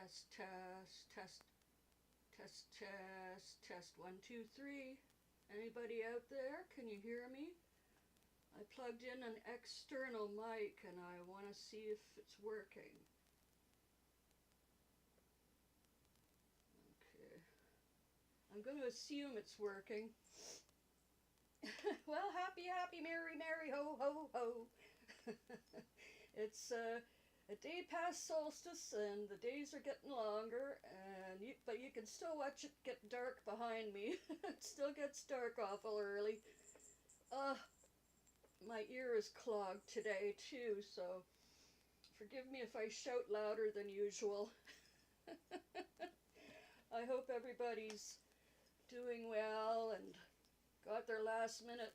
Test, test, test, test, test, test, 1, 2, 3. Anybody out there? Can you hear me? I plugged in an external mic and I want to see if it's working. Okay. I'm going to assume it's working. Well, happy, happy, merry, merry, ho, ho, ho. It's a day past solstice and the days are getting longer, but you can still watch it get dark behind me. It still gets dark awful early. My ear is clogged today too, so forgive me if I shout louder than usual. I hope everybody's doing well and got their last minute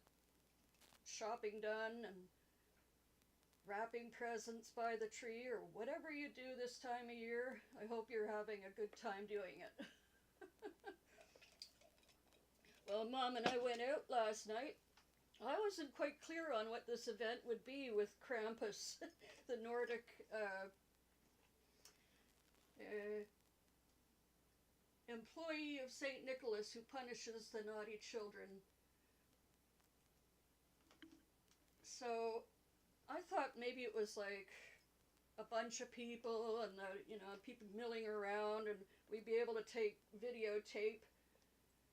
shopping done and wrapping presents by the tree, or whatever you do this time of year. I hope you're having a good time doing it. Well, Mom and I went out last night. I wasn't quite clear on what this event would be with Krampus, the Nordic employee of St. Nicholas who punishes the naughty children. So I thought maybe it was like a bunch of people and people milling around, and we'd be able to videotape,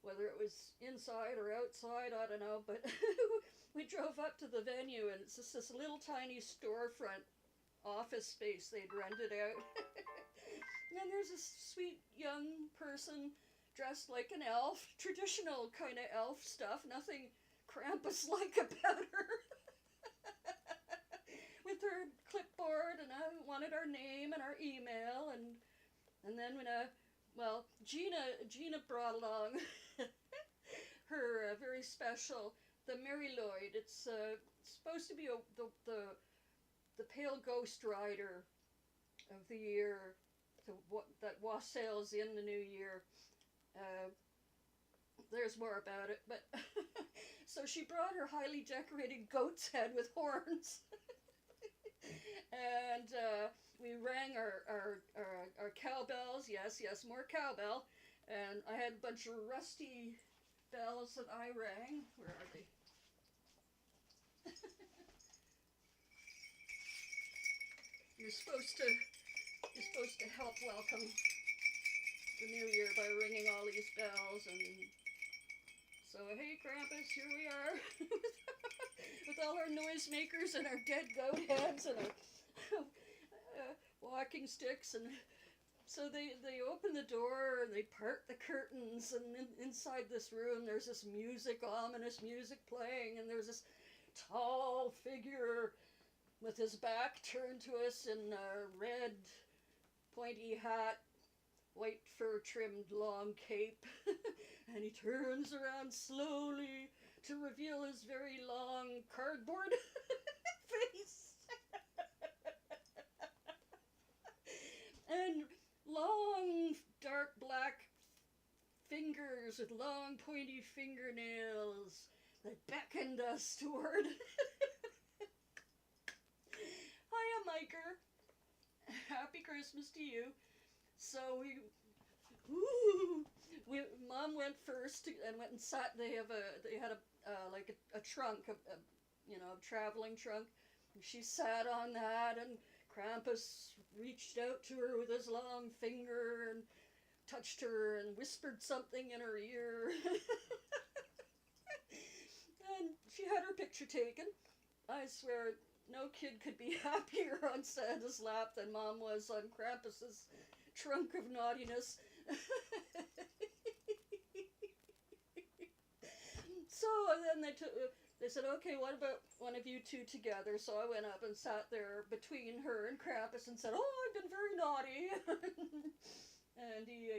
whether it was inside or outside, I don't know. But we drove up to the venue, and it's just this little tiny storefront office space they'd rented out. And there's this sweet young person dressed like an elf, traditional kind of elf stuff, nothing Krampus-like about her. With her clipboard, and I wanted our name and our email, and then when Gina brought along her very special, the Mary Lloyd. It's supposed to be the pale ghost rider of the year, that wassails in the new year. There's more about it, but so she brought her highly decorated goat's head with horns. And we rang our cowbells. Yes, more cowbell. And I had a bunch of rusty bells that I rang. Where are they? You're supposed to help welcome the new year by ringing all these bells. And so, hey Krampus, here we are with all our noisemakers and our dead goat heads and our walking sticks. And so they open the door and they part the curtains, and inside this room there's this ominous music playing, and there's this tall figure with his back turned to us in a red pointy hat, white fur-trimmed long cape, and he turns around slowly to reveal his very long cardboard face. And long, dark black fingers with long, pointy fingernails that beckoned us toward. Hiya, Miker. Happy Christmas to you. So Mom went first and went and sat. They had a trunk, a traveling trunk. And she sat on that, and Krampus reached out to her with his long finger and touched her and whispered something in her ear. And she had her picture taken. I swear, no kid could be happier on Santa's lap than Mom was on Krampus's trunk of naughtiness. So then they said, okay, what about one of you two together? So I went up and sat there between her and Krampus and said, oh, I've been very naughty. And he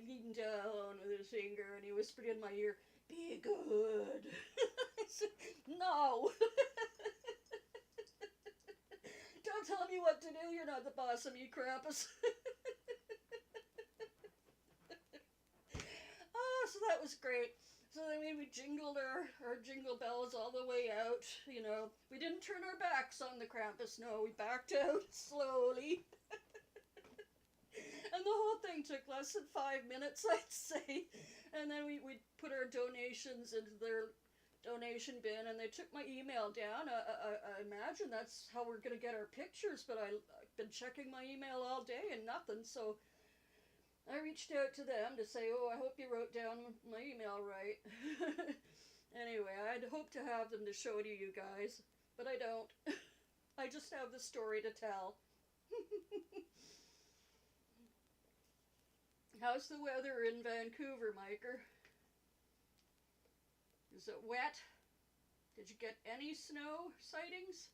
leaned down with his finger and he whispered in my ear, be good. I said, no. Don't tell me what to do. You're not the boss of me, Krampus. Oh, so that was great. So then we jingled our jingle bells all the way out. We didn't turn our backs on the Krampus. No, we backed out slowly. thing took less than 5 minutes, I'd say. And then we put our donations into their donation bin, and they took my email down. I imagine that's how we're going to get our pictures, but I've been checking my email all day and nothing, so I reached out to them to say, oh, I hope you wrote down my email right. Anyway, I'd hope to have them to show to you guys, but I don't. I just have the story to tell. How's the weather in Vancouver, Miker? Is it wet? Did you get any snow sightings?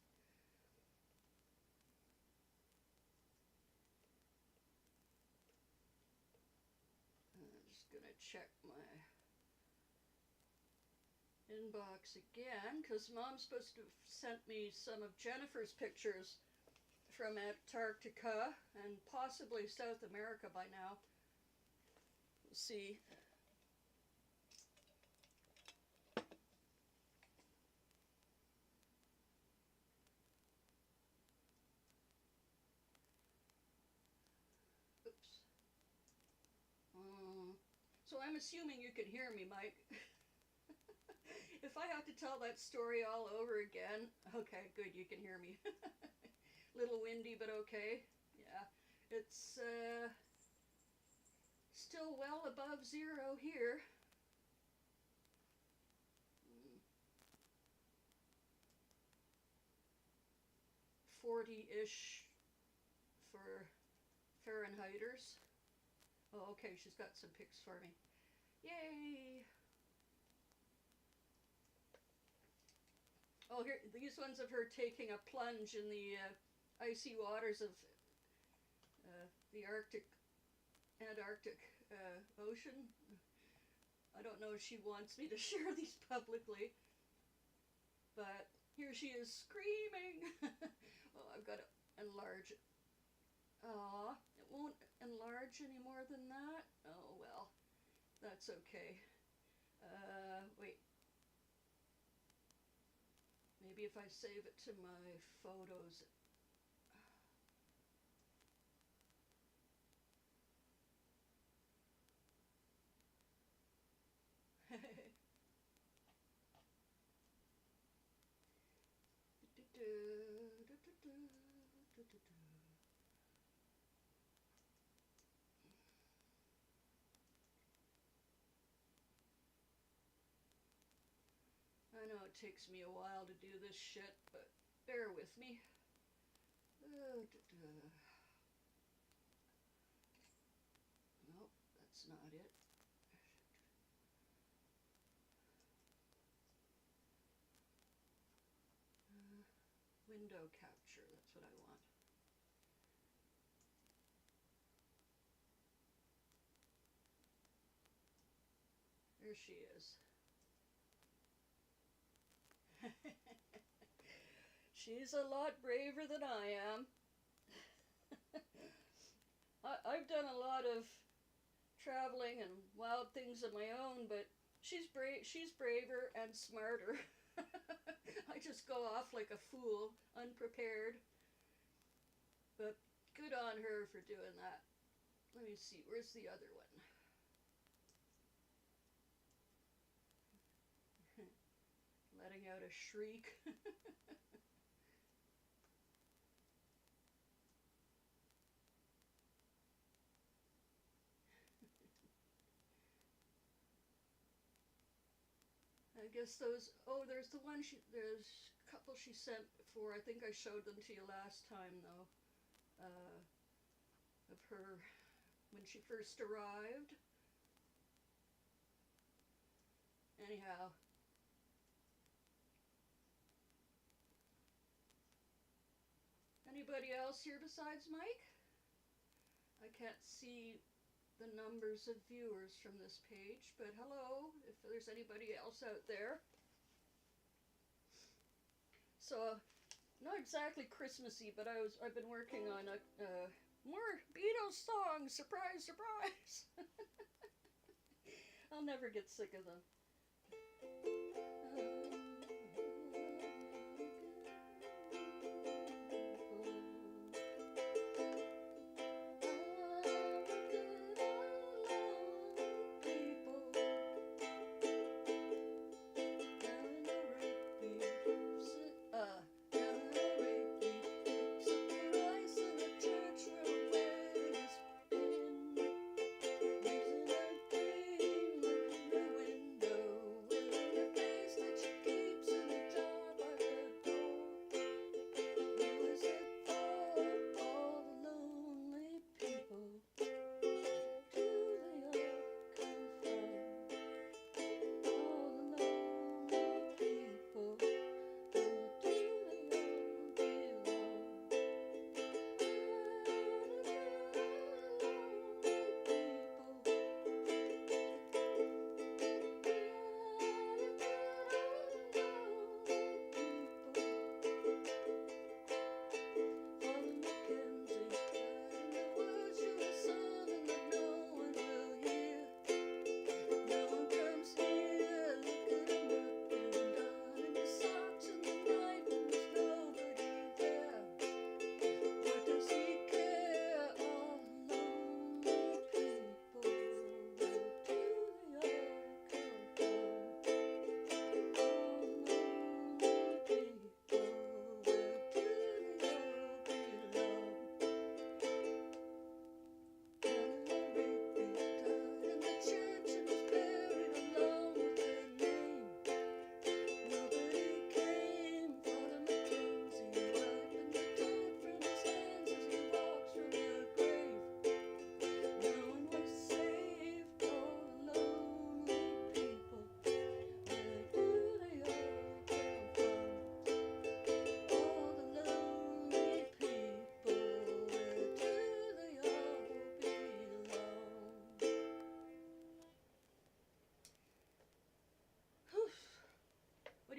I'm just gonna check my inbox again, because Mom's supposed to have sent me some of Jennifer's pictures from Antarctica and possibly South America by now. We'll see. Oops. So I'm assuming you can hear me, Mike. If I have to tell that story all over again, okay, good, you can hear me. Little windy, but okay. Yeah, it's still well above zero here. 40-ish for Fahrenheiters. Oh, okay, she's got some pics for me. Yay! Oh, here, these ones of her taking a plunge in the icy waters of the Antarctic Ocean. I don't know if she wants me to share these publicly, but here she is screaming. Oh, I've got to enlarge it. Aw, it won't enlarge any more than that? Oh, well, that's okay. Wait. Maybe if I save it to my photos. I know it takes me a while to do this shit, but bear with me. Nope, that's not it. Window capture, that's what I want. There she is. She's a lot braver than I am. I've done a lot of traveling and wild things of my own, but she's braver and smarter. I just go off like a fool, unprepared. But good on her for doing that. Let me see, where's the other one? Letting out a shriek. I guess those, oh, there's the one there's a couple she sent before. I think I showed them to you last time, though, of her when she first arrived. Anyhow. Anybody else here besides Mike? I can't see the numbers of viewers from this page, but hello, if there's anybody else out there. So, not exactly Christmassy, but I've been working on more Beatles songs. Surprise, surprise! I'll never get sick of them.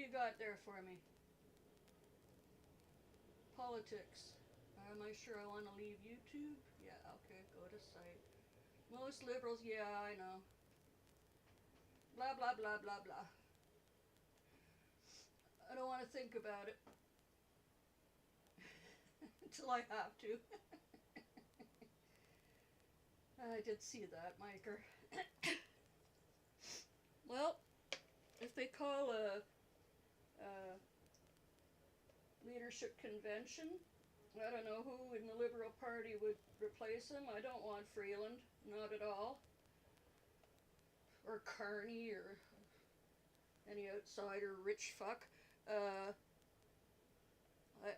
you got there for me? Politics. Am I sure I want to leave YouTube? Yeah, okay, go to site. Most liberals, yeah, I know. Blah, blah, blah, blah, blah. I don't want to think about it. Until I have to. I did see that, Miker. Well, if they call a leadership convention, I don't know who in the Liberal Party would replace him. I don't want Freeland, not at all. Or Carney, or any outsider rich fuck.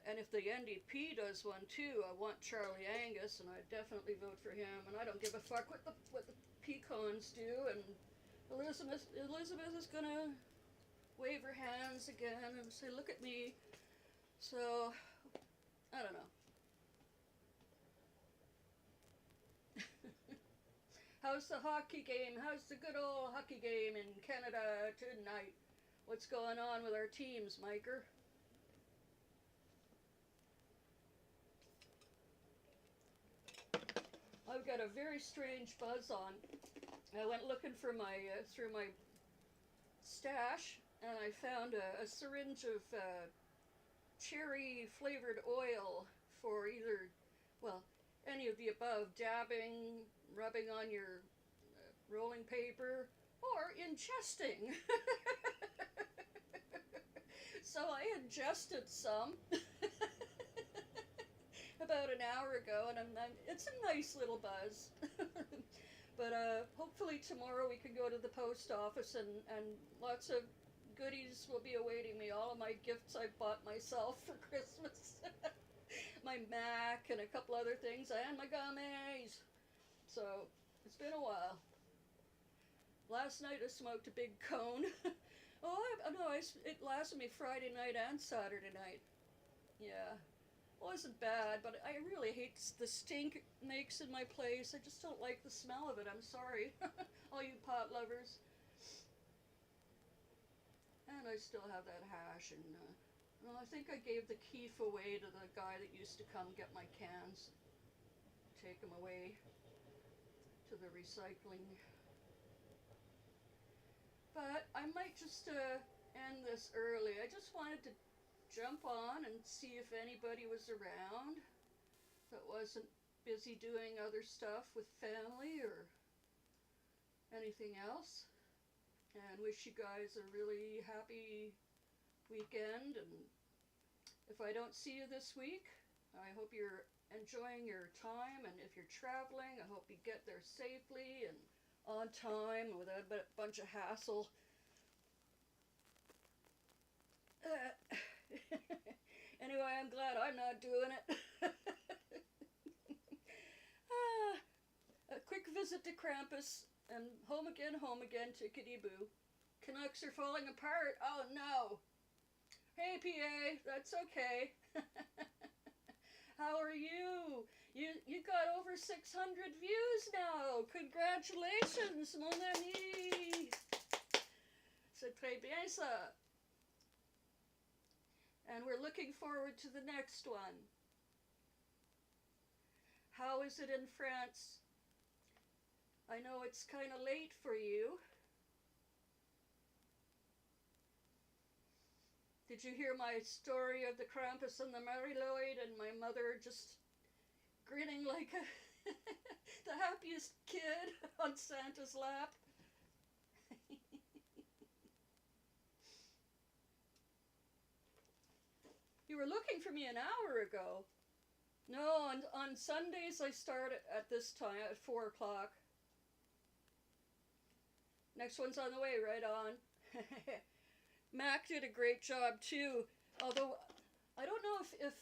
And if the NDP does one too, I want Charlie Angus, and I'd definitely vote for him. And I don't give a fuck what the pecans do. And Elizabeth is gonna wave her hands again and say, "Look at me." So I don't know. How's the hockey game? How's the good old hockey game in Canada tonight? What's going on with our teams, Miker? I've got a very strange buzz on. I went looking for my through my stash, and I found a syringe of cherry flavored oil for either, well, any of the above, dabbing, rubbing on your rolling paper, or ingesting. So I ingested some about an hour ago, and it's a nice little buzz. But hopefully tomorrow we can go to the post office, and lots of goodies will be awaiting me. All of my gifts I bought myself for Christmas. My Mac and a couple other things, and my gummies. So it's been a while. Last night I smoked a big cone. It lasted me Friday night and Saturday night. Yeah. It wasn't bad, but I really hate the stink it makes in my place. I just don't like the smell of it. I'm sorry. All you pot lovers. And I still have that hash, and I think I gave the keef away to the guy that used to come get my cans. Take them away to the recycling. But I might just end this early. I just wanted to jump on and see if anybody was around that wasn't busy doing other stuff with family or anything else. And wish you guys a really happy weekend. And if I don't see you this week, I hope you're enjoying your time. And if you're traveling, I hope you get there safely and on time without a bunch of hassle. Anyway, I'm glad I'm not doing it. A quick visit to Krampus, and home again, tickety-boo. Canucks are falling apart. Oh no. Hey PA, that's okay. How are you? You got over 600 views now. Congratulations, mon ami. C'est très bien ça. And we're looking forward to the next one. How is it in France? I know it's kind of late for you. Did you hear my story of the Krampus and the Mariloid and my mother just grinning like the happiest kid on Santa's lap? You were looking for me an hour ago. No, on Sundays I start at this time, at 4 o'clock. Next one's on the way, right on. Mac did a great job too, although I don't know if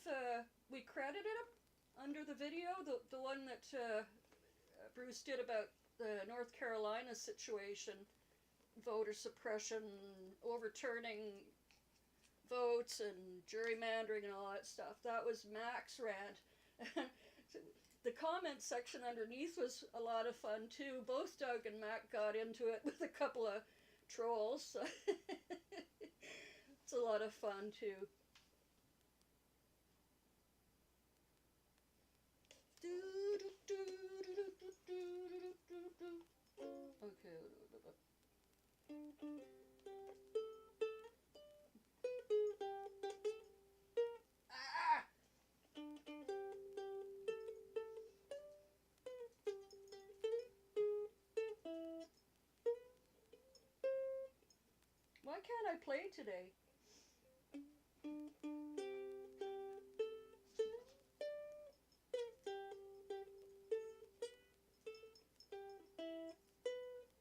we credited him under the video, the one that Bruce did about the North Carolina situation, voter suppression, overturning votes and gerrymandering and all that stuff. That was Mac's rant. The comment section underneath was a lot of fun too. Both Doug and Mac got into it with a couple of trolls. It's a lot of fun too. Okay. Ah! Why can't I play today?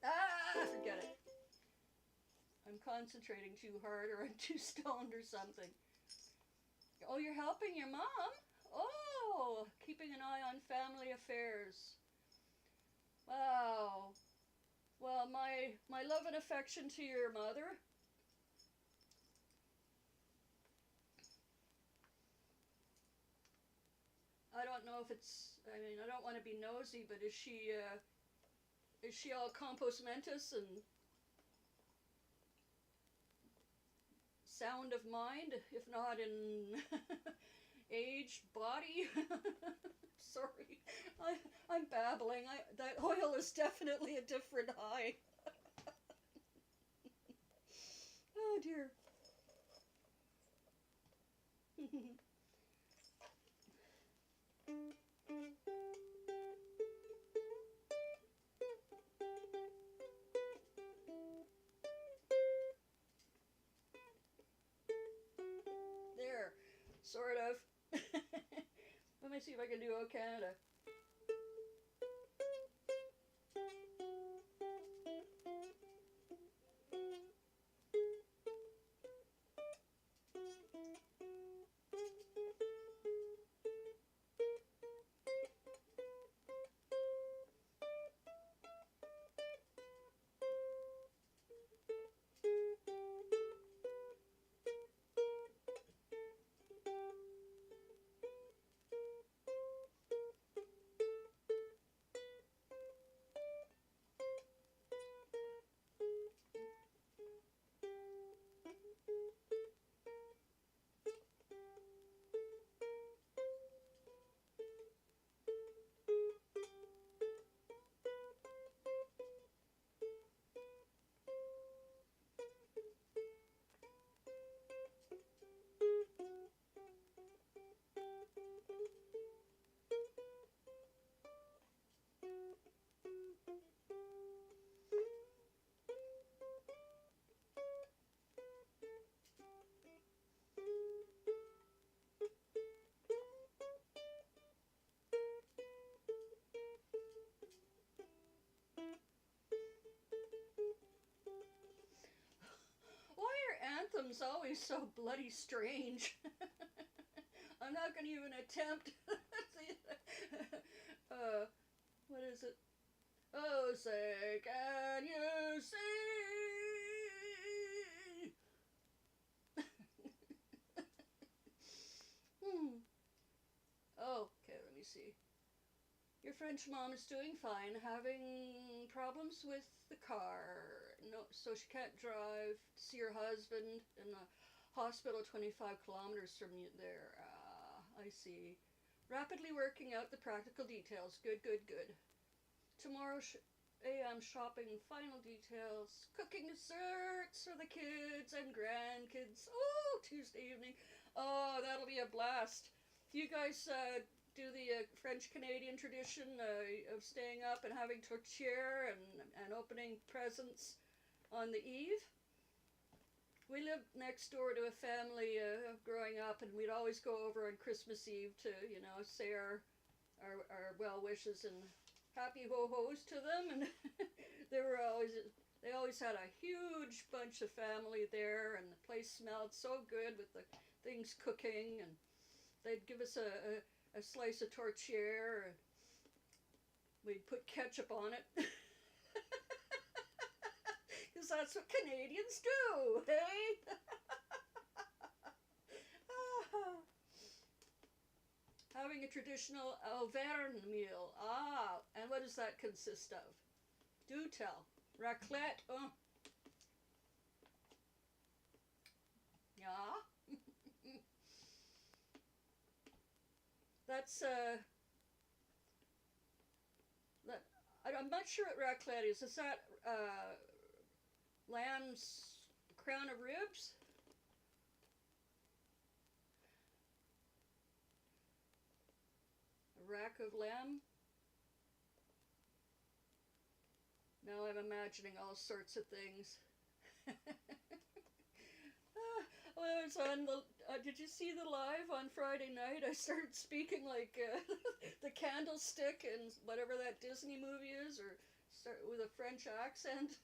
Ah, forget it. I'm concentrating too hard, or I'm too stoned or something. Oh, you're helping your mom? Oh, keeping an eye on family affairs. Wow. Well, my love and affection to your mother. I don't know if it's. I mean, I don't want to be nosy, but is she all compos mentis and sound of mind, if not in age, body? Sorry, I'm babbling. That oil is definitely a different high. Oh dear. There, sort of. Let me see if I can do O Canada. Why are anthems always so bloody strange? I'm not going to even attempt. uh, what is it? Oh, say, can you see? Hmm. Oh, okay, let me see. Your French mom is doing fine, having problems with the car. No, so she can't drive to see her husband in the hospital 25 kilometers from there. I see. Rapidly working out the practical details. Good, good, good. Tomorrow AM shopping, final details. Cooking desserts for the kids and grandkids. Oh, Tuesday evening. Oh, that'll be a blast. Do you guys do the French-Canadian tradition of staying up and having tourtière and opening presents on the eve? We lived next door to a family growing up, and we'd always go over on Christmas Eve to, say our well wishes and happy ho-hos to them. And they always had a huge bunch of family there, and the place smelled so good with the things cooking, and they'd give us a slice of tourtière, and we'd put ketchup on it. Because that's what Canadians do, hey? Having a traditional Auvergne meal. Ah, and what does that consist of? Do tell. Raclette. Oh. Yeah. That's that. I'm not sure what raclette is. Is that lamb's crown of ribs? A rack of lamb? Now I'm imagining all sorts of things. Well, I was on the. Did you see the live on Friday night? I started speaking like the candlestick and whatever that Disney movie is, or start with a French accent.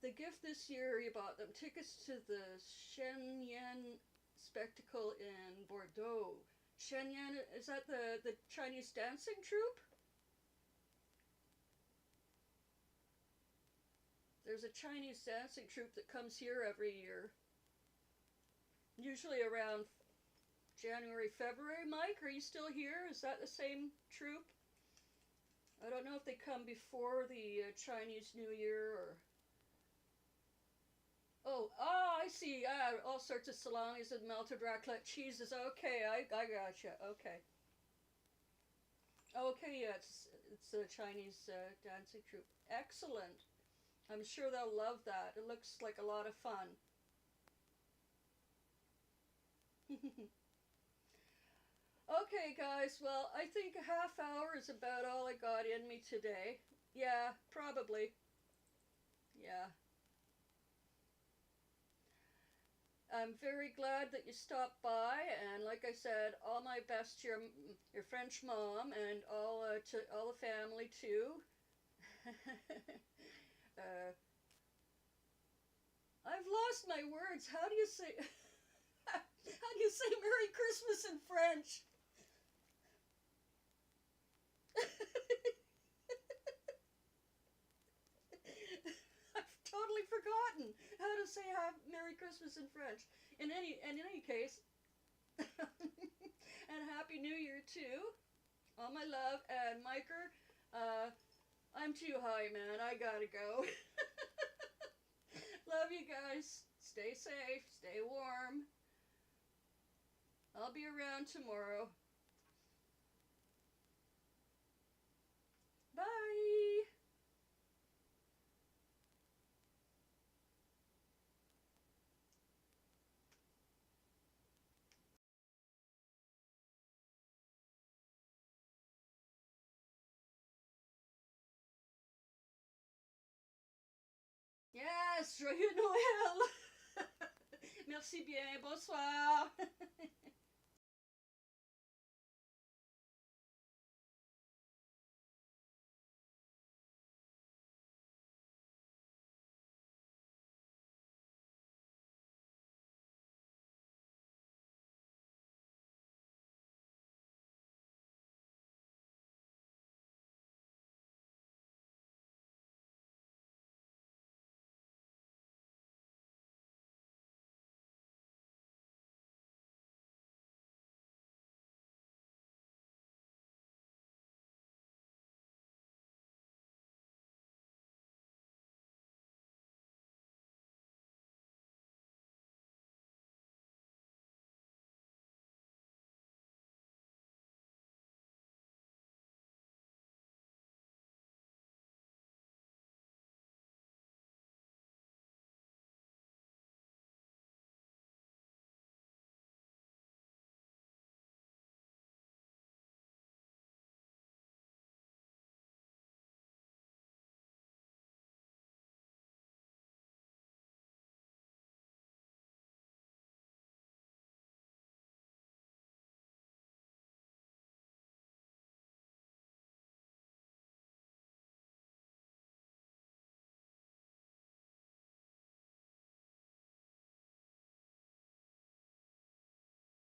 The gift this year, you bought them tickets to the Shenyang spectacle in Bordeaux. Shenyang, is that the Chinese dancing troupe? There's a Chinese dancing troupe that comes here every year, usually around January, February. Mike, are you still here? Is that the same troupe? I don't know if they come before the Chinese New Year or. Oh, I see. All sorts of salamis and melted raclette cheeses. Okay, I gotcha. Okay. Okay, yeah, it's a Chinese dancing troupe. Excellent. I'm sure they'll love that. It looks like a lot of fun. Okay, guys, well, I think a half hour is about all I got in me today. Yeah, probably. Yeah. I'm very glad that you stopped by, and like I said, all my best to your French mom and all to all the family too. uh, I've lost my words. How do you say? How do you say Merry Christmas in French? I've totally forgotten how to say Merry Christmas in French. In any case, and Happy New Year too. All my love, and Miker, I'm too high, man. I gotta go. Love you guys. Stay safe. Stay warm. I'll be around tomorrow. Bye. Yes, joyeux Noël. Merci bien. Bonsoir.